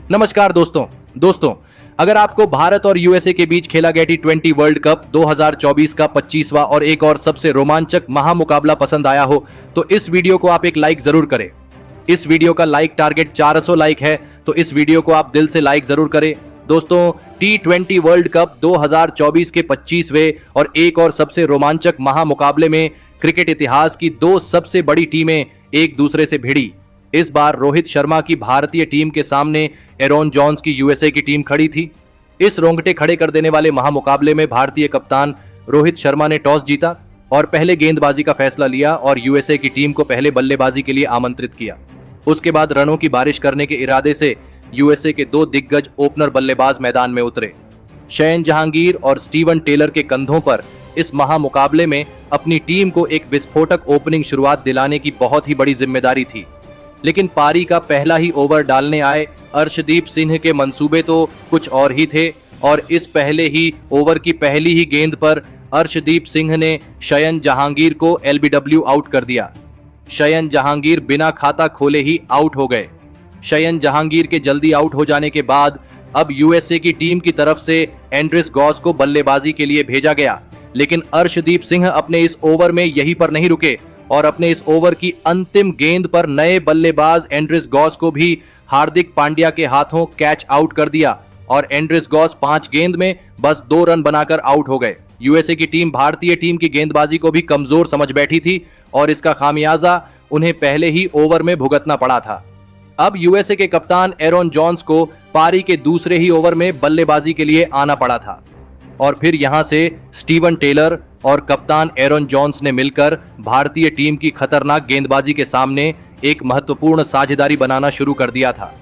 नमस्कार दोस्तों, अगर आपको भारत और यूएसए के बीच खेला गया T20 वर्ल्ड कप 2024 का 25वां और एक और सबसे रोमांचक महामुकाबला पसंद आया हो तो इस वीडियो को आप एक लाइक जरूर करें। इस वीडियो का लाइक टारगेट 400 लाइक है, तो इस वीडियो को आप दिल से लाइक जरूर करें। दोस्तों, T20 वर्ल्ड कप 2024 के 25वें और एक और सबसे रोमांचक महामुकाबले में क्रिकेट इतिहास की दो सबसे बड़ी टीमें एक दूसरे से भिड़ी। इस बार रोहित शर्मा की भारतीय टीम के सामने एरॉन जॉन्स की यूएसए की टीम खड़ी थी। इस रोंगटे खड़े कर देने वाले महामुकाबले में भारतीय कप्तान रोहित शर्मा ने टॉस जीता और पहले गेंदबाजी का फैसला लिया और यूएसए की टीम को पहले बल्लेबाजी के लिए आमंत्रित किया। उसके बाद रनों की बारिश करने के इरादे से यूएसए के दो दिग्गज ओपनर बल्लेबाज मैदान में उतरे। शयन जहांगीर और स्टीवन टेलर के कंधों पर इस महामुकाबले में अपनी टीम को एक विस्फोटक ओपनिंग शुरुआत दिलाने की बहुत ही बड़ी जिम्मेदारी थी। लेकिन पारी का पहला ही ओवर डालने आए अर्शदीप सिंह के मंसूबे तो कुछ और ही थे और इस पहले ही ओवर की पहली ही गेंद पर अर्शदीप सिंह ने शयन जहांगीर को एलबीडब्ल्यू आउट कर दिया। शयन जहांगीर बिना खाता खोले ही आउट हो गए। शयन जहांगीर के जल्दी आउट हो जाने के बाद अब यूएसए की टीम की तरफ से एंड्रिस गॉस को बल्लेबाजी के लिए भेजा गया, लेकिन अर्शदीप सिंह अपने इस ओवर में यहीं पर नहीं रुके और अपने इस ओवर की अंतिम गेंद पर नए बल्लेबाज एंड्रिस गॉस को भी हार्दिक पांड्या के हाथों कैच आउट कर दिया और एंड्रिस गॉस 5 गेंद में बस 2 रन बनाकर आउट हो गए। यूएसए की टीम भारतीय टीम की गेंदबाजी को भी कमजोर समझ बैठी थी और इसका खामियाजा उन्हें पहले ही ओवर में भुगतना पड़ा था। अब यूएसए के कप्तान एरॉन जॉन्स को पारी के दूसरे ही ओवर में बल्लेबाजी के लिए आना पड़ा था और फिर यहां से स्टीवन टेलर और कप्तान एरॉन जॉन्स ने मिलकर भारतीय टीम की खतरनाक गेंदबाजी के सामने एक महत्वपूर्ण साझेदारी बनाना शुरू कर दिया था।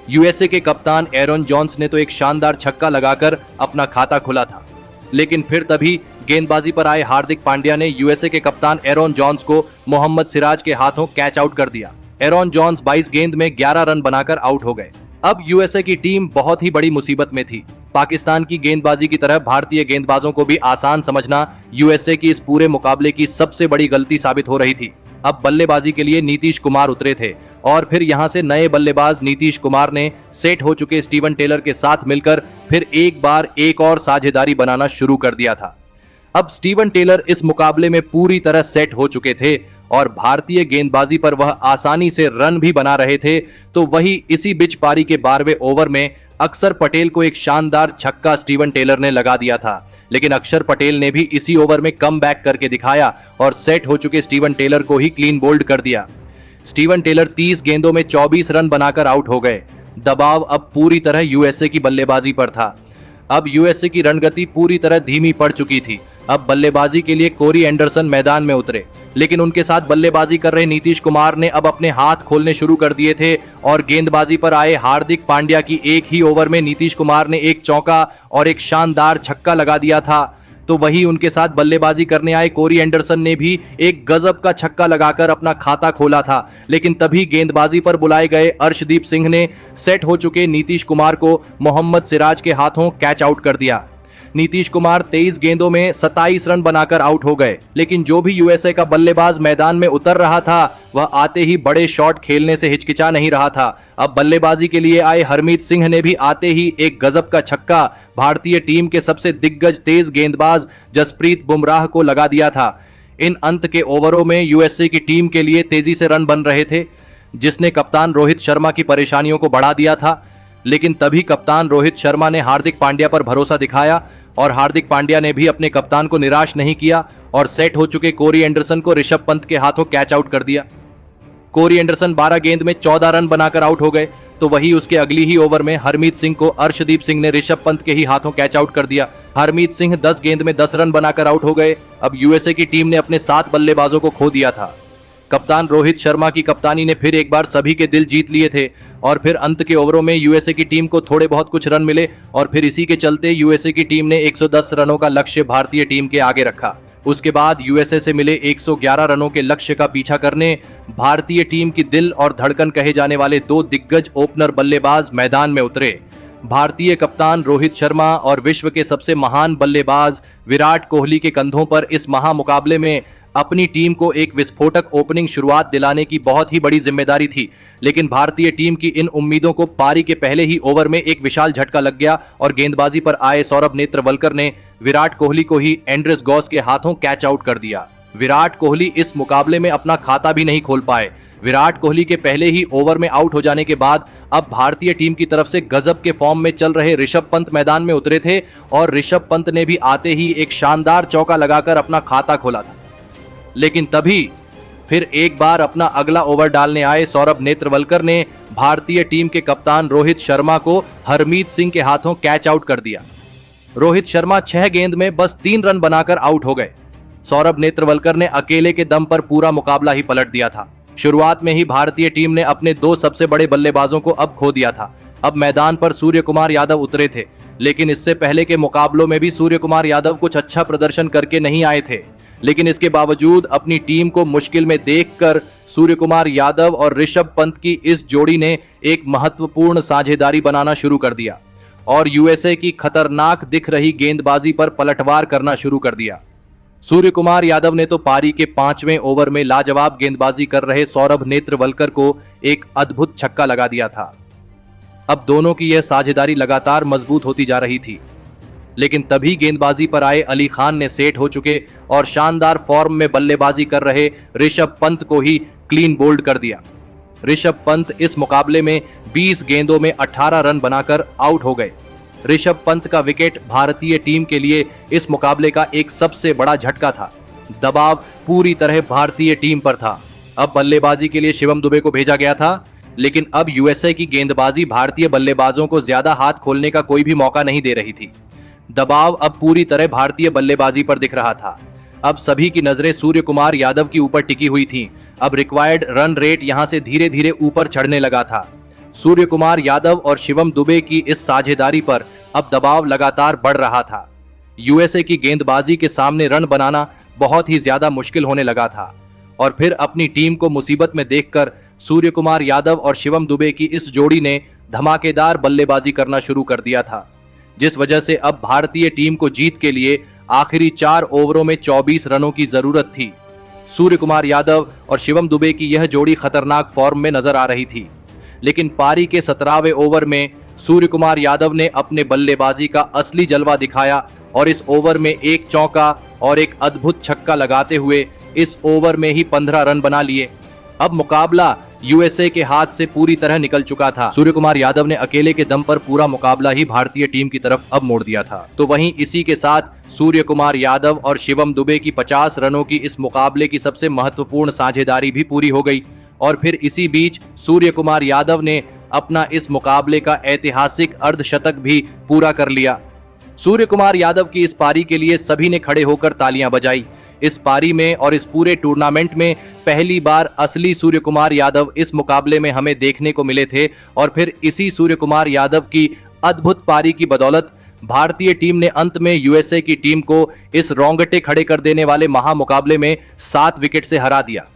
यूएसए के कप्तान एरॉन जॉन्स ने तो एक शानदार छक्का लगाकर अपना खाता खुला था, लेकिन फिर तभी गेंदबाजी पर आए हार्दिक पांड्या ने यूएसए के कप्तान एरॉन जॉन्स को मोहम्मद सिराज के हाथों कैच आउट कर दिया। एरॉन जॉन्स 22 गेंद में 11 रन बनाकर आउट हो गए। अब यूएसए की टीम बहुत ही बड़ी मुसीबत में थी। पाकिस्तान की गेंदबाजी की तरह भारतीय गेंदबाजों को भी आसान समझना यूएसए की इस पूरे मुकाबले की सबसे बड़ी गलती साबित हो रही थी। अब बल्लेबाजी के लिए नीतीश कुमार उतरे थे और फिर यहां से नए बल्लेबाज नीतीश कुमार ने सेट हो चुके स्टीवन टेलर के साथ मिलकर फिर एक बार एक और साझेदारी बनाना शुरू कर दिया था। अब स्टीवन टेलर इस मुकाबले में पूरी तरह सेट हो चुके थे और भारतीय गेंदबाजी पर वह आसानी से रन भी बना रहे थे। तो वही इसी बीच पारी के 12वें ओवर में अक्षर पटेल को एक शानदार छक्का स्टीवन टेलर ने लगा दिया था, लेकिन अक्षर पटेल ने भी इसी ओवर में कम बैक करके दिखाया और सेट हो चुके स्टीवन टेलर को ही क्लीन बोल्ड कर दिया। स्टीवन टेलर 30 गेंदों में 24 रन बनाकर आउट हो गए। दबाव अब पूरी तरह यूएसए की बल्लेबाजी पर था। अब यूएसए की रणगति पूरी तरह धीमी पड़ चुकी थी। अब बल्लेबाजी के लिए कोरी एंडरसन मैदान में उतरे, लेकिन उनके साथ बल्लेबाजी कर रहे नीतीश कुमार ने अब अपने हाथ खोलने शुरू कर दिए थे और गेंदबाजी पर आए हार्दिक पांड्या की एक ही ओवर में नीतीश कुमार ने एक चौका और एक शानदार छक्का लगा दिया था। तो वही उनके साथ बल्लेबाजी करने आए कोरी एंडरसन ने भी एक गजब का छक्का लगाकर अपना खाता खोला था, लेकिन तभी गेंदबाजी पर बुलाए गए अर्शदीप सिंह ने सेट हो चुके नीतीश कुमार को मोहम्मद सिराज के हाथों कैच आउट कर दिया। नीतीश कुमार 23 गेंदों में 27 रन बनाकर आउट हो गए, लेकिन जो भी यूएसए का बल्लेबाज मैदान में उतर रहा था वह आते ही बड़े शॉट खेलने से हिचकिचा नहीं रहा था। अब बल्लेबाजी के लिए आए हरमीत सिंह ने भी आते ही एक गजब का छक्का भारतीय टीम के सबसे दिग्गज तेज गेंदबाज जसप्रीत बुमराह को लगा दिया था। इन अंत के ओवरों में यूएसए की टीम के लिए तेजी से रन बन रहे थे, जिसने कप्तान रोहित शर्मा की परेशानियों को बढ़ा दिया था। लेकिन तभी कप्तान रोहित शर्मा ने हार्दिक पांड्या पर भरोसा दिखाया और हार्दिक पांड्या ने भी अपने कप्तान को निराश नहीं किया और सेट हो चुके कोरी एंडरसन को ऋषभ पंत के हाथों कैच आउट कर दिया। कोरी एंडरसन 12 गेंद में 14 रन बनाकर आउट हो गए। तो वही उसके अगली ही ओवर में हरमीत सिंह को अर्शदीप सिंह ने ऋषभ पंत के ही हाथों कैच आउट कर दिया। हरमीत सिंह 10 गेंद में 10 रन बनाकर आउट हो गए। अब यूएसए की टीम ने अपने 7 बल्लेबाजों को खो दिया था। कप्तान रोहित शर्मा की कप्तानी ने फिर एक बार सभी के दिल जीत लिए थे और फिर अंत के ओवरों में यूएसए की टीम को थोड़े बहुत कुछ रन मिले और फिर इसी के चलते यूएसए की टीम ने 110 रनों का लक्ष्य भारतीय टीम के आगे रखा। उसके बाद यूएसए से मिले 111 रनों के लक्ष्य का पीछा करने भारतीय टीम की दिल और धड़कन कहे जाने वाले 2 दिग्गज ओपनर बल्लेबाज मैदान में उतरे। भारतीय कप्तान रोहित शर्मा और विश्व के सबसे महान बल्लेबाज विराट कोहली के कंधों पर इस महामुकाबले में अपनी टीम को एक विस्फोटक ओपनिंग शुरुआत दिलाने की बहुत ही बड़ी जिम्मेदारी थी। लेकिन भारतीय टीम की इन उम्मीदों को पारी के पहले ही ओवर में एक विशाल झटका लग गया और गेंदबाजी पर आए सौरभ नेत्रवलकर ने विराट कोहली को ही एंड्रेस गॉस के हाथों कैच आउट कर दिया। विराट कोहली इस मुकाबले में अपना खाता भी नहीं खोल पाए। विराट कोहली के पहले ही ओवर में आउट हो जाने के बाद अब भारतीय टीम की तरफ से गजब के फॉर्म में चल रहे ऋषभ पंत मैदान में उतरे थे और ऋषभ पंत ने भी आते ही एक शानदार चौका लगाकर अपना खाता खोला था। लेकिन तभी फिर एक बार अपना अगला ओवर डालने आए सौरभ नेत्रवलकर ने भारतीय टीम के कप्तान रोहित शर्मा को हरमीत सिंह के हाथों कैच आउट कर दिया। रोहित शर्मा 6 गेंद में बस 3 रन बनाकर आउट हो गए। सौरभ नेत्रवलकर ने अकेले के दम पर पूरा मुकाबला ही पलट दिया था। शुरुआत में ही भारतीय टीम ने अपने 2 सबसे बड़े बल्लेबाजों को अब खो दिया था। अब मैदान पर सूर्य कुमार यादव उतरे थे, लेकिन इससे पहले के मुकाबलों में भी सूर्य कुमार यादव कुछ अच्छा प्रदर्शन करके नहीं आए थे। लेकिन इसके बावजूद अपनी टीम को मुश्किल में देखकर सूर्य कुमार यादव और ऋषभ पंत की इस जोड़ी ने एक महत्वपूर्ण साझेदारी बनाना शुरू कर दिया और यूएसए की खतरनाक दिख रही गेंदबाजी पर पलटवार करना शुरू कर दिया। सूर्य कुमार यादव ने तो पारी के 5वें ओवर में लाजवाब गेंदबाजी कर रहे सौरभ नेत्रवलकर को एक अद्भुत छक्का लगा दिया था। अब दोनों की यह साझेदारी लगातार मजबूत होती जा रही थी। लेकिन तभी गेंदबाजी पर आए अली खान ने सेट हो चुके और शानदार फॉर्म में बल्लेबाजी कर रहे ऋषभ पंत को ही क्लीन बोल्ड कर दिया। ऋषभ पंत इस मुकाबले में 20 गेंदों में 18 रन बनाकर आउट हो गए। ऋषभ पंत का विकेट भारतीय टीम के लिए इस मुकाबले का एक सबसे बड़ा झटका था। दबाव पूरी तरह भारतीय टीम पर था। अब बल्लेबाजी के लिए शिवम दुबे को भेजा गया था, लेकिन अब यूएसए की गेंदबाजी भारतीय बल्लेबाजों को ज्यादा हाथ खोलने का कोई भी मौका नहीं दे रही थी। दबाव अब पूरी तरह भारतीय बल्लेबाजी पर दिख रहा था। अब सभी की नजरें सूर्य कुमार यादव की ऊपर टिकी हुई थीं। अब रिक्वायर्ड रन रेट यहां से धीरे धीरे ऊपर चढ़ने लगा था। सूर्य कुमार यादव और शिवम दुबे की इस साझेदारी पर अब दबाव लगातार बढ़ रहा था। यूएसए की गेंदबाजी के सामने रन बनाना बहुत ही ज्यादा मुश्किल होने लगा था और फिर अपनी टीम को मुसीबत में देखकर सूर्य कुमार यादव और शिवम दुबे की इस जोड़ी ने धमाकेदार बल्लेबाजी करना शुरू कर दिया था, जिस वजह से अब भारतीय टीम को जीत के लिए आखिरी 4 ओवरों में 24 रनों की जरूरत थी। सूर्य कुमार यादव और शिवम दुबे की यह जोड़ी खतरनाक फॉर्म में नजर आ रही थी, लेकिन पारी के 17वें ओवर में सूर्य कुमार यादव ने अपने बल्लेबाजी का असली जलवा दिखाया और इस ओवर में एक चौका और एक अद्भुत छक्का लगाते हुए इस ओवर में ही 15 रन बना लिए। अब मुकाबला यूएसए के हाथ से पूरी तरह निकल चुका था। सूर्य कुमार यादव ने अकेले के दम पर पूरा मुकाबला ही भारतीय टीम की तरफ अब मोड़ दिया था। तो वहीं इसी के साथ सूर्य कुमार यादव और शिवम दुबे की 50 रनों की इस मुकाबले की सबसे महत्वपूर्ण साझेदारी भी पूरी हो गई और फिर इसी बीच सूर्य कुमार यादव ने अपना इस मुकाबले का ऐतिहासिक अर्धशतक भी पूरा कर लिया। सूर्य कुमार यादव की इस पारी के लिए सभी ने खड़े होकर तालियां बजाई। इस पारी में और इस पूरे टूर्नामेंट में पहली बार असली सूर्य कुमार यादव इस मुकाबले में हमें देखने को मिले थे और फिर इसी सूर्य कुमार यादव की अद्भुत पारी की बदौलत भारतीय टीम ने अंत में यूएसए की टीम को इस रोंगटे खड़े कर देने वाले महामुकाबले में 7 विकेट से हरा दिया।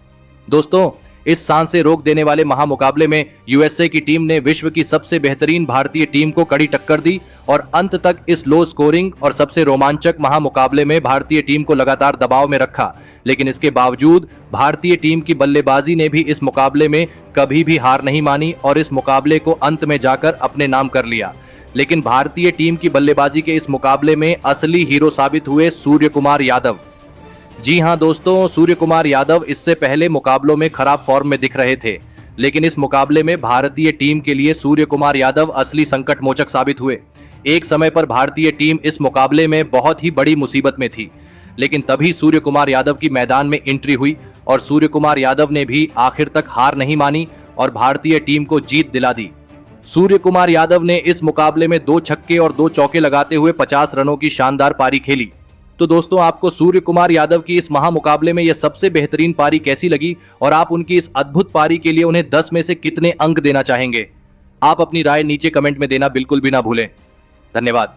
दोस्तों, इस सांस से रोक देने वाले महामुकाबले में यूएसए की टीम ने विश्व की सबसे बेहतरीन भारतीय टीम को कड़ी टक्कर दी और अंत तक इस लो स्कोरिंग और सबसे रोमांचक महामुकाबले में भारतीय टीम को लगातार दबाव में रखा। लेकिन इसके बावजूद भारतीय टीम की बल्लेबाजी ने भी इस मुकाबले में कभी भी हार नहीं मानी और इस मुकाबले को अंत में जाकर अपने नाम कर लिया। लेकिन भारतीय टीम की बल्लेबाजी के इस मुकाबले में असली हीरो साबित हुए सूर्य कुमार यादव। जी हां दोस्तों, सूर्य कुमार यादव इससे पहले मुकाबलों में खराब फॉर्म में दिख रहे थे, लेकिन इस मुकाबले में भारतीय टीम के लिए सूर्य कुमार यादव असली संकट मोचक साबित हुए। एक समय पर भारतीय टीम इस मुकाबले में बहुत ही बड़ी मुसीबत में थी, लेकिन तभी सूर्य कुमार यादव की मैदान में एंट्री हुई और सूर्य कुमार यादव ने भी आखिर तक हार नहीं मानी और भारतीय टीम को जीत दिला दी। सूर्य कुमार यादव ने इस मुकाबले में 2 छक्के और 2 चौके लगाते हुए 50 रनों की शानदार पारी खेली। तो दोस्तों, आपको सूर्य कुमार यादव की इस महामुकाबले में यह सबसे बेहतरीन पारी कैसी लगी और आप उनकी इस अद्भुत पारी के लिए उन्हें 10 में से कितने अंक देना चाहेंगे? आप अपनी राय नीचे कमेंट में देना बिल्कुल भी ना भूलें। धन्यवाद।